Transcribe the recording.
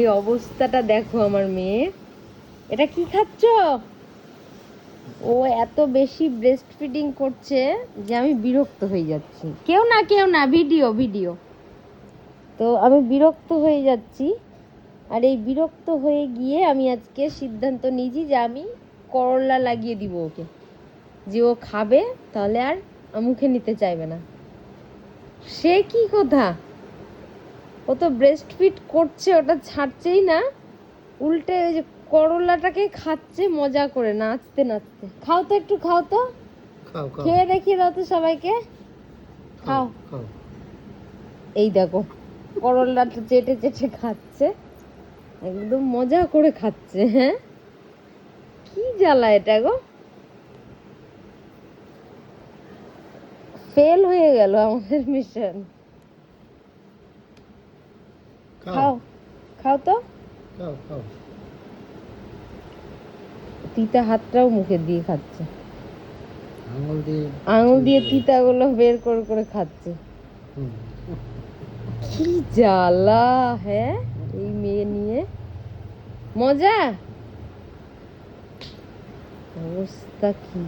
এই অবস্থাটা দেখো আমার মেয়ে। এটা কি খাচ্ছ? ও এত বেশি ব্রেস্ট ফিডিং করছে যে আমি বিরক্ত হয়ে যাচ্ছি। কেউ না, ভিডিও ভিডিও। তো আমি বিরক্ত হয়ে যাচ্ছি। আর এই বিরক্ত হয়ে গিয়ে আমি আজকে সিদ্ধান্ত নিয়েছি যে আমি করলা লাগিয়ে দিব ওকে, যে ও খাবে তাহলে আর মুখে নিতে চাইবে না। সে কি কথা, ও তো ব্রেস্ট ফিড করছে, ওটা ছাড়ছেই না, উল্টে ওই যে করলাটাকে খাচ্ছে মজা করে নাচতে নাচতে। খাও তো, একটু খাও তো, খাও খাও খেয়ে দেখিয়ে দাও তো সবাইকে। খাও খাও। খাও। এই দেখো করলাটা চেটে চেটে খাচ্ছে, একদম মজা করে খাচ্ছে। হ্যাঁ, কি জ্বালা এটা গো, ফেল হয়ে গেল আমাদের মিশন। খাও খাও, খাও তো। খাও খাও। তিতা হাতটাও মুখে দিয়ে খাচ্ছে, আঙুল দিয়ে আঙুল দিয়ে তিতাগুলো বের করে করে খাচ্ছে। হুম। কি জ্বালা, হ্যাঁ এই মেয়ে নিয়ে মজা, অবস্থা কি।